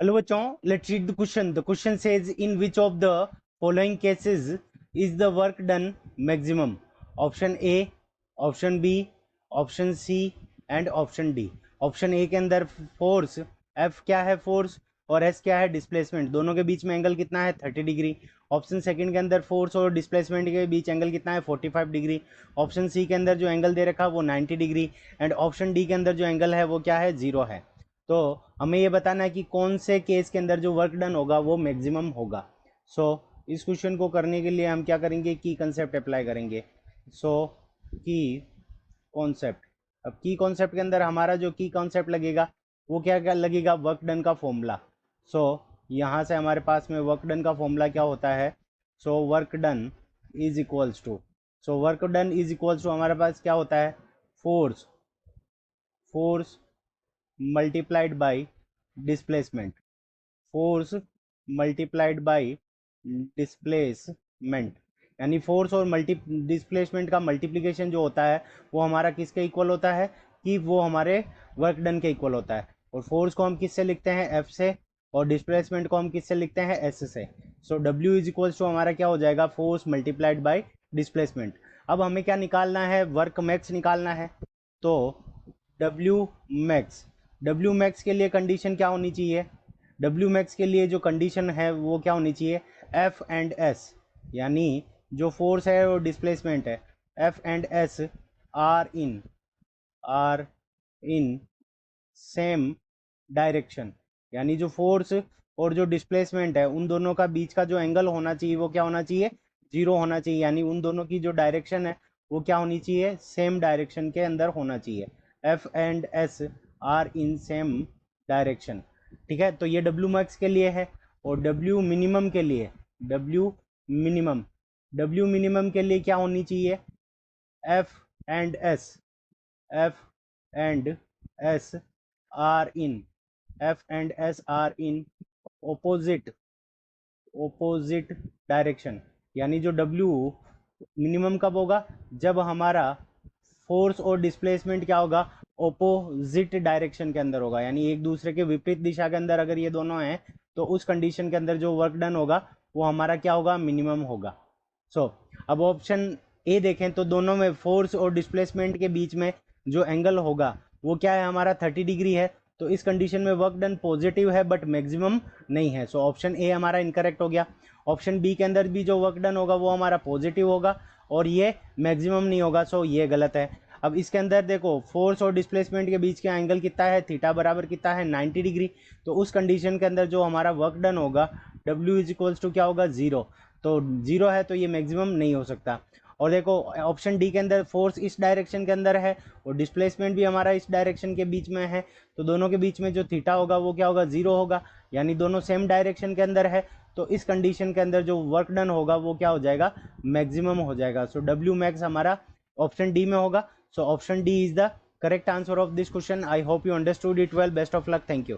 Hello bachon, let's read the question. The question says, in which of the following cases is the work done maximum? Option A, option B, option C and option D. Option A के अंदर force F क्या है, force, और S क्या है, displacement. दोनों के बीच में एंगल कितना है, 30 डिग्री. ऑप्शन सेकंड के अंदर फोर्स और डिस्प्लेसमेंट के बीच एंगल कितना है, 45 डिग्री. ऑप्शन सी के अंदर जो एंगल दे रखा है वो 90 डिग्री. एंड ऑप्शन डी के अंदर जो एंगल है वो क्या है, 0 है. तो हमें ये बताना है कि कौन से केस के अंदर जो वर्क डन होगा वो मैक्सिमम होगा. सो इस क्वेश्चन को करने के लिए हम क्या करेंगे, की कंसेप्ट अप्लाई करेंगे. सो की कॉन्सेप्ट. अब की कॉन्सेप्ट के अंदर हमारा जो की कॉन्सेप्ट लगेगा वो क्या क्या लगेगा, वर्क डन का फॉर्मूला. सो यहाँ से हमारे पास में वर्क डन का फॉर्मूला क्या होता है. So work done is equals to, work done is equals to हमारे पास क्या होता है, force, force multiplied by displacement, force multiplied by displacement. यानी फोर्स और मल्टी डिस्प्लेसमेंट का मल्टीप्लिकेशन जो होता है वो हमारा किसके इक्वल होता है, कि वो हमारे वर्क डन के इक्वल होता है. और फोर्स को हम किससे लिखते हैं, एफ से, और डिस्प्लेसमेंट को हम किससे लिखते हैं, एस से. So W is equals to हमारा क्या हो जाएगा, फोर्स मल्टीप्लाइड बाई डिस्प्लेसमेंट. अब हमें क्या निकालना है, वर्क मैक्स निकालना है. तो डब्ल्यू मैक्स, डब्ल्यू मैक्स के लिए कंडीशन क्या होनी चाहिए, डब्ल्यू मैक्स के लिए जो कंडीशन है वो क्या होनी चाहिए, एफ एंड एस, यानी जो फोर्स है और डिस्प्लेसमेंट है, F and S are in same direction. यानी जो फोर्स और जो डिस्प्लेसमेंट है उन दोनों का बीच का जो एंगल होना चाहिए वो क्या होना चाहिए, 0 होना चाहिए. यानी उन दोनों की जो डायरेक्शन है वो क्या होनी चाहिए, सेम डायरेक्शन के अंदर होना चाहिए. F and S are in same direction. ठीक है, तो ये डब्ल्यू मैक्स के लिए है. और डब्ल्यू मिनिमम के लिए, डब्ल्यू मिनिमम, डब्ल्यू मिनिमम के लिए क्या होनी चाहिए, F and S, F and S are in, F and S are in opposite, opposite direction. यानी जो डब्ल्यू मिनिमम कब होगा, जब हमारा फोर्स और डिस्प्लेसमेंट क्या होगा, ओपोजिट डायरेक्शन के अंदर होगा. यानी एक दूसरे के विपरीत दिशा के अंदर अगर ये दोनों हैं तो उस कंडीशन के अंदर जो वर्क डन होगा वो हमारा क्या होगा, मिनिमम होगा. अब ऑप्शन ए देखें तो दोनों में फोर्स और डिस्प्लेसमेंट के बीच में जो एंगल होगा वो क्या है, हमारा 30 डिग्री है. तो इस कंडीशन में वर्क डन पॉजिटिव है बट मैक्सिमम नहीं है. ऑप्शन ए हमारा इनकरेक्ट हो गया. ऑप्शन बी के अंदर भी जो वर्क डन होगा वो हमारा पॉजिटिव होगा और ये मैक्सिमम नहीं होगा. ये गलत है. अब इसके अंदर देखो, फोर्स और डिस्प्लेसमेंट के बीच का एंगल कितना है, थीटा बराबर कितना है, 90 डिग्री. तो उस कंडीशन के अंदर जो हमारा वर्क डन होगा W इज इक्वल्स टू क्या होगा, 0. तो 0 है तो ये मैक्सिमम नहीं हो सकता. और देखो ऑप्शन डी के अंदर फोर्स इस डायरेक्शन के अंदर है और डिस्प्लेसमेंट भी हमारा इस डायरेक्शन के बीच में है. तो दोनों के बीच में जो थीटा होगा वो क्या होगा, 0 होगा. यानी दोनों सेम डायरेक्शन के अंदर है. तो इस कंडीशन के अंदर जो वर्क डन होगा वो क्या हो जाएगा, मैक्सिमम हो जाएगा. डब्ल्यू मैक्स हमारा ऑप्शन डी में होगा. Option D is the correct answer of this question. I hope you understood it well. Best of luck. Thank you.